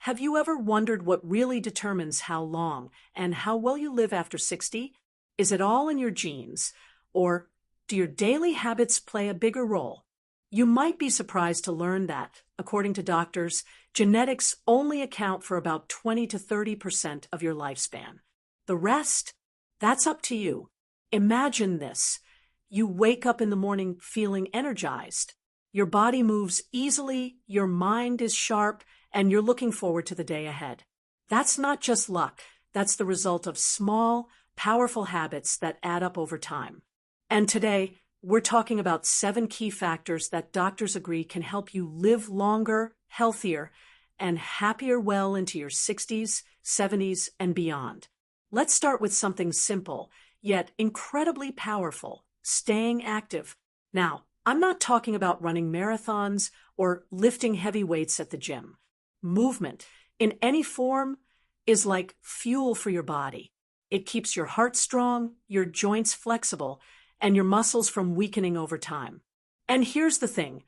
Have you ever wondered what really determines how long and how well you live after 60? Is it all in your genes? Or do your daily habits play a bigger role? You might be surprised to learn that, according to doctors, genetics only account for about 20 to 30% of your lifespan. The rest? That's up to you. Imagine this. You wake up in the morning feeling energized. Your body moves easily, your mind is sharp, and you're looking forward to the day ahead. That's not just luck. That's the result of small, powerful habits that add up over time. And today, we're talking about 7 key factors that doctors agree can help you live longer, healthier, and happier well into your 60s, 70s, and beyond. Let's start with something simple, yet incredibly powerful: staying active. Now, I'm not talking about running marathons or lifting heavy weights at the gym. Movement, in any form, is like fuel for your body. It keeps your heart strong, your joints flexible, and your muscles from weakening over time. And here's the thing,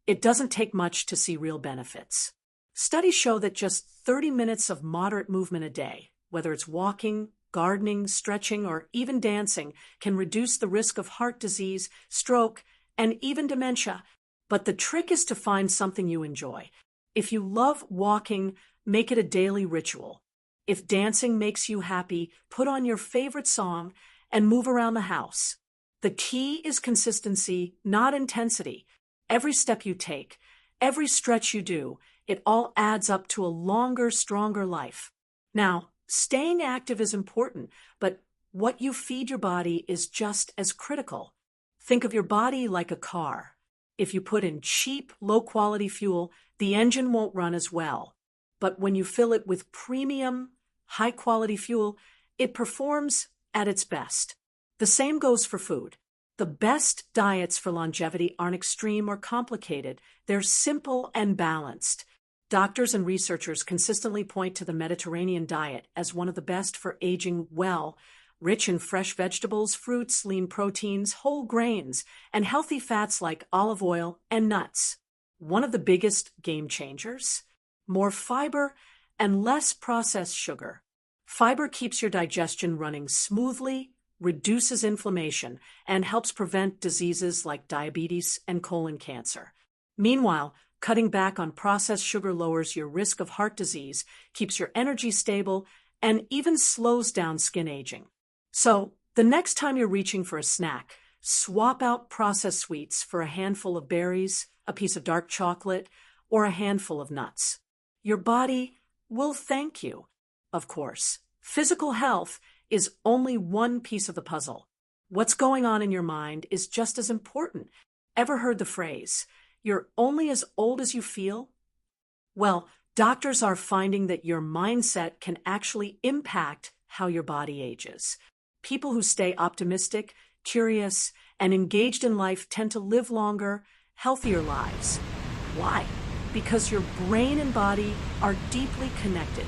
it doesn't take much to see real benefits. Studies show that just 30 minutes of moderate movement a day, whether it's walking, gardening, stretching, or even dancing, can reduce the risk of heart disease, stroke, and even dementia. But the trick is to find something you enjoy. If you love walking, make it a daily ritual. If dancing makes you happy, put on your favorite song and move around the house. The key is consistency, not intensity. Every step you take, every stretch you do, it all adds up to a longer, stronger life. Now, staying active is important, but what you feed your body is just as critical. Think of your body like a car. If you put in cheap, low-quality fuel, the engine won't run as well. But when you fill it with premium, high-quality fuel, it performs at its best. The same goes for food. The best diets for longevity aren't extreme or complicated. They're simple and balanced. Doctors and researchers consistently point to the Mediterranean diet as one of the best for aging well, rich in fresh vegetables, fruits, lean proteins, whole grains, and healthy fats like olive oil and nuts. One of the biggest game changers? More fiber and less processed sugar. Fiber keeps your digestion running smoothly, reduces inflammation, and helps prevent diseases like diabetes and colon cancer. Meanwhile, cutting back on processed sugar lowers your risk of heart disease, keeps your energy stable, and even slows down skin aging. So, the next time you're reaching for a snack, swap out processed sweets for a handful of berries, a piece of dark chocolate, or a handful of nuts. Your body will thank you. Of course, physical health is only one piece of the puzzle. What's going on in your mind is just as important. Ever heard the phrase, "You're only as old as you feel"? Well, doctors are finding that your mindset can actually impact how your body ages. People who stay optimistic, curious, and engaged in life tend to live longer, healthier lives. Why? Because your brain and body are deeply connected.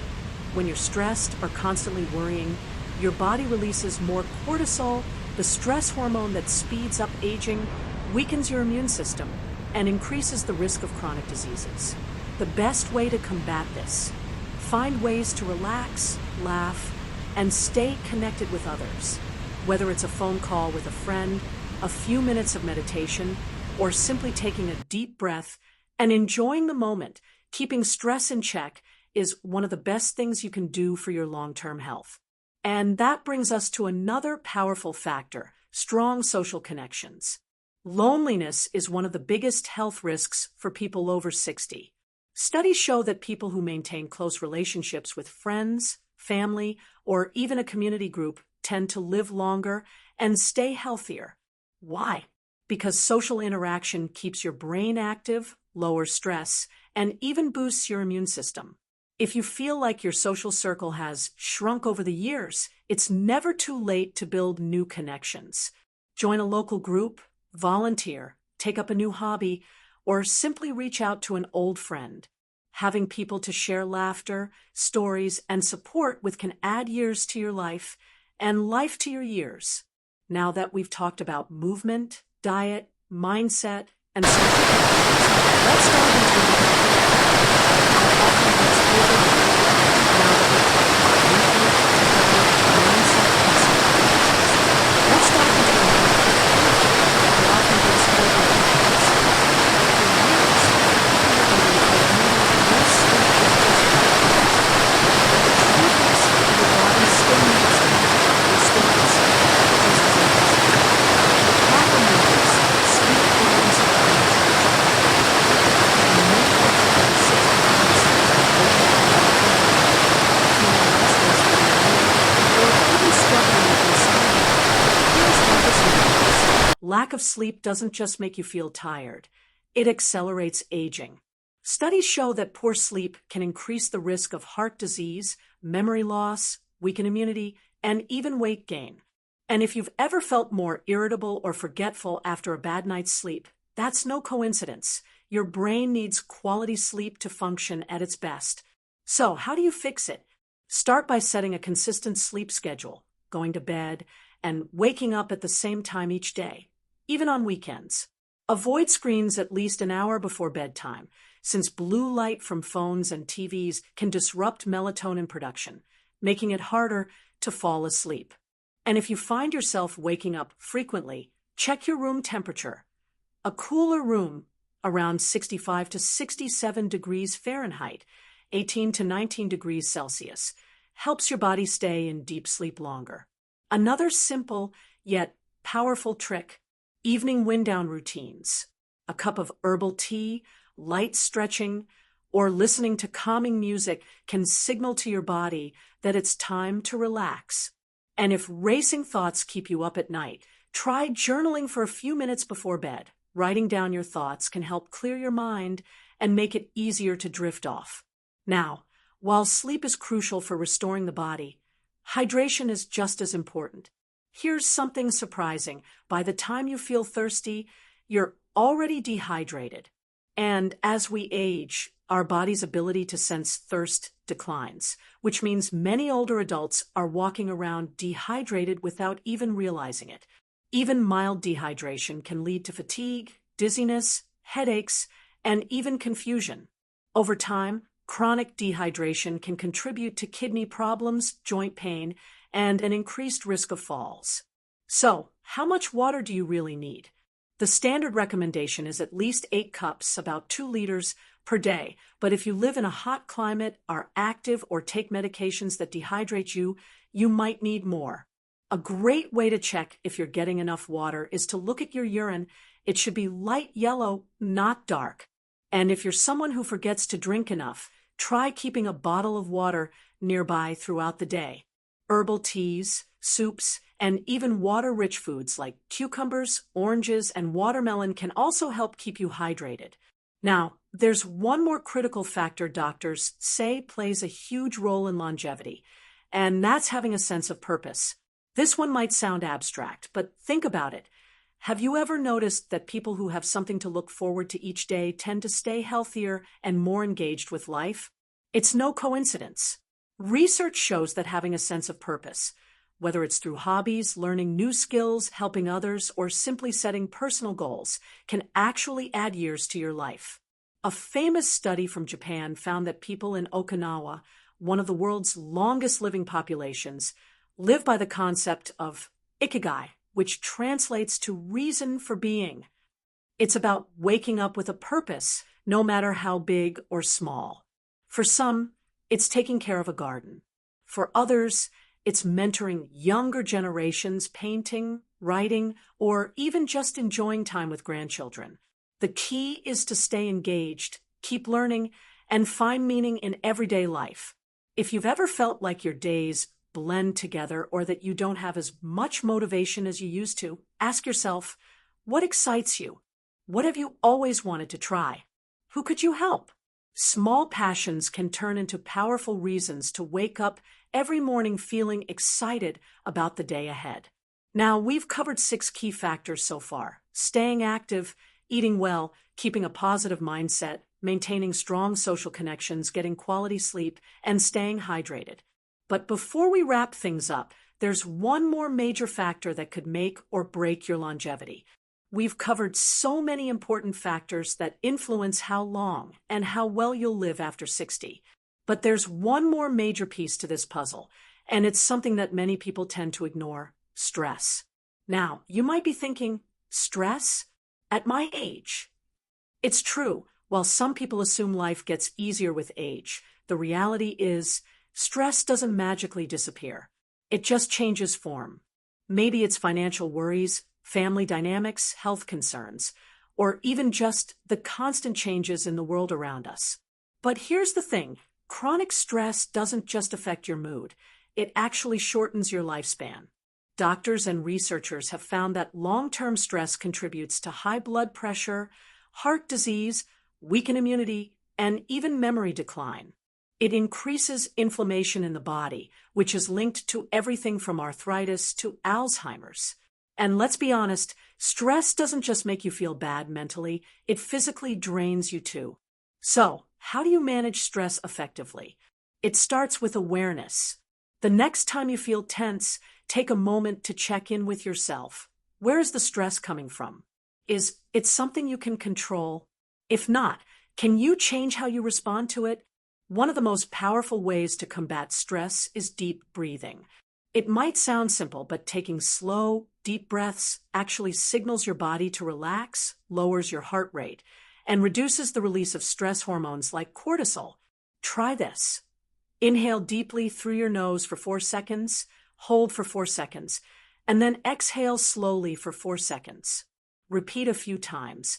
When you're stressed or constantly worrying, your body releases more cortisol, the stress hormone that speeds up aging, weakens your immune system, and increases the risk of chronic diseases. The best way to combat this: find ways to relax, laugh, and stay connected with others. Whether it's a phone call with a friend, a few minutes of meditation, or simply taking a deep breath and enjoying the moment, keeping stress in check is one of the best things you can do for your long-term health. And that brings us to another powerful factor: strong social connections. Loneliness is one of the biggest health risks for people over 60. Studies show that people who maintain close relationships with friends, family, or even a community group tend to live longer and stay healthier. Why? Because social interaction keeps your brain active, lowers stress, and even boosts your immune system. If you feel like your social circle has shrunk over the years, it's never too late to build new connections. Join a local group, volunteer, take up a new hobby, or simply reach out to an old friend. Having people to share laughter, stories, and support with can add years to your life and life to your years. Now that we've talked about movement, diet, mindset, and social connections, let's dive into lack of sleep doesn't just make you feel tired, it accelerates aging. Studies show that poor sleep can increase the risk of heart disease, memory loss, weaken immunity, and even weight gain. And if you've ever felt more irritable or forgetful after a bad night's sleep, that's no coincidence. Your brain needs quality sleep to function at its best. So, how do you fix it? Start by setting a consistent sleep schedule, going to bed, and waking up at the same time each day, even on weekends. Avoid screens at least an hour before bedtime, since blue light from phones and TVs can disrupt melatonin production, making it harder to fall asleep. And if you find yourself waking up frequently, check your room temperature. A cooler room, around 65 to 67 degrees Fahrenheit, 18 to 19 degrees Celsius, helps your body stay in deep sleep longer. Another simple yet powerful trick: evening wind-down routines. A cup of herbal tea, light stretching, or listening to calming music can signal to your body that it's time to relax. And if racing thoughts keep you up at night, try journaling for a few minutes before bed. Writing down your thoughts can help clear your mind and make it easier to drift off. Now, while sleep is crucial for restoring the body, hydration is just as important. Here's something surprising. By the time you feel thirsty, you're already dehydrated. And as we age, our body's ability to sense thirst declines, which means many older adults are walking around dehydrated without even realizing it. Even mild dehydration can lead to fatigue, dizziness, headaches, and even confusion. Over time, chronic dehydration can contribute to kidney problems, joint pain, and an increased risk of falls. So, how much water do you really need? The standard recommendation is at least 8 cups, about 2 liters per day. But if you live in a hot climate, are active, or take medications that dehydrate you, you might need more. A great way to check if you're getting enough water is to look at your urine. It should be light yellow, not dark. And if you're someone who forgets to drink enough, try keeping a bottle of water nearby throughout the day. Herbal teas, soups, and even water-rich foods like cucumbers, oranges, and watermelon can also help keep you hydrated. Now, there's one more critical factor doctors say plays a huge role in longevity, and that's having a sense of purpose. This one might sound abstract, but think about it. Have you ever noticed that people who have something to look forward to each day tend to stay healthier and more engaged with life? It's no coincidence. Research shows that having a sense of purpose, whether it's through hobbies, learning new skills, helping others, or simply setting personal goals, can actually add years to your life. A famous study from Japan found that people in Okinawa, one of the world's longest living populations, live by the concept of ikigai, which translates to reason for being. It's about waking up with a purpose, no matter how big or small. For some, it's taking care of a garden. For others, it's mentoring younger generations, painting, writing, or even just enjoying time with grandchildren. The key is to stay engaged, keep learning, and find meaning in everyday life. If you've ever felt like your days blend together or that you don't have as much motivation as you used to, ask yourself, what excites you? What have you always wanted to try? Who could you help? Small passions can turn into powerful reasons to wake up every morning feeling excited about the day ahead. Now, we've covered 6 key factors so far: staying active, eating well, keeping a positive mindset, maintaining strong social connections, getting quality sleep, and staying hydrated. But before we wrap things up, there's one more major factor that could make or break your longevity. We've covered so many important factors that influence how long and how well you'll live after 60. But there's one more major piece to this puzzle, and it's something that many people tend to ignore: stress. Now, you might be thinking, stress? At my age? It's true. While some people assume life gets easier with age, the reality is stress doesn't magically disappear. It just changes form. Maybe it's financial worries, family dynamics, health concerns, or even just the constant changes in the world around us. But here's the thing: chronic stress doesn't just affect your mood, it actually shortens your lifespan. doctors and researchers have found that long-term stress contributes to high blood pressure, heart disease, weakened immunity, and even memory decline. It increases inflammation in the body, which is linked to everything from arthritis to Alzheimer's. And let's be honest, stress doesn't just make you feel bad mentally, it physically drains you too. So, how do you manage stress effectively? It starts with awareness. The next time you feel tense, take a moment to check in with yourself. Where is the stress coming from? Is it something you can control? If not, can you change how you respond to it? One of the most powerful ways to combat stress is deep breathing. It might sound simple, but taking slow, deep breaths actually signals your body to relax, lowers your heart rate, and reduces the release of stress hormones like cortisol. Try this. Inhale deeply through your nose for 4 seconds, hold for 4 seconds, and then exhale slowly for 4 seconds. Repeat a few times,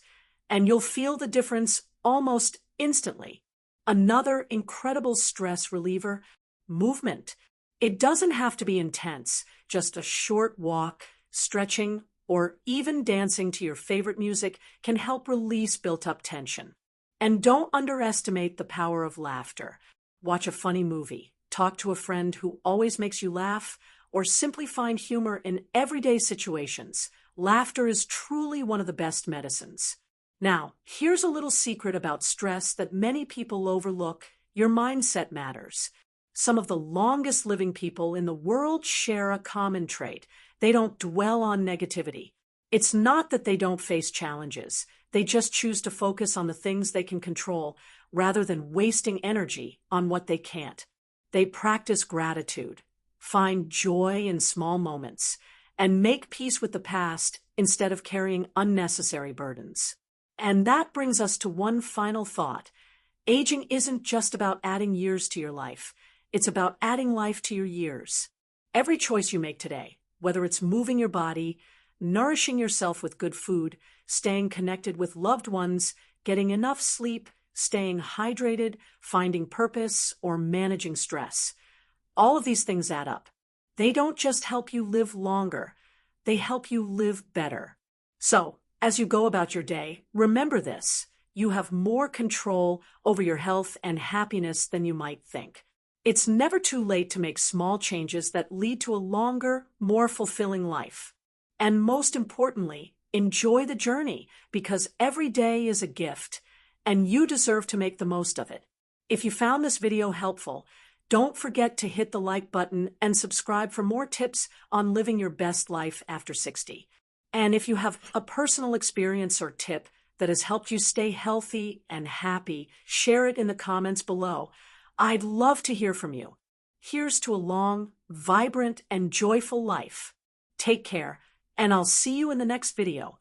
and you'll feel the difference almost instantly. Another incredible stress reliever, movement. It doesn't have to be intense, just a short walk, stretching, or even dancing to your favorite music can help release built-up tension. And don't underestimate the power of laughter. Watch a funny movie, talk to a friend who always makes you laugh, or simply find humor in everyday situations. Laughter is truly one of the best medicines. Now, here's a little secret about stress that many people overlook. Your mindset matters. Some of the longest living people in the world share a common trait. They don't dwell on negativity. It's not that they don't face challenges. They just choose to focus on the things they can control rather than wasting energy on what they can't. They practice gratitude, find joy in small moments, and make peace with the past instead of carrying unnecessary burdens. And that brings us to one final thought. Aging isn't just about adding years to your life. It's about adding life to your years. Every choice you make today, whether it's moving your body, nourishing yourself with good food, staying connected with loved ones, getting enough sleep, staying hydrated, finding purpose, or managing stress, all of these things add up. They don't just help you live longer, they help you live better. So, as you go about your day, remember this. You have more control over your health and happiness than you might think. It's never too late to make small changes that lead to a longer, more fulfilling life. And most importantly, enjoy the journey because every day is a gift and you deserve to make the most of it. If you found this video helpful, don't forget to hit the like button and subscribe for more tips on living your best life after 60. And if you have a personal experience or tip that has helped you stay healthy and happy, share it in the comments below. I'd love to hear from you. Here's to a long, vibrant, and joyful life. Take care, and I'll see you in the next video.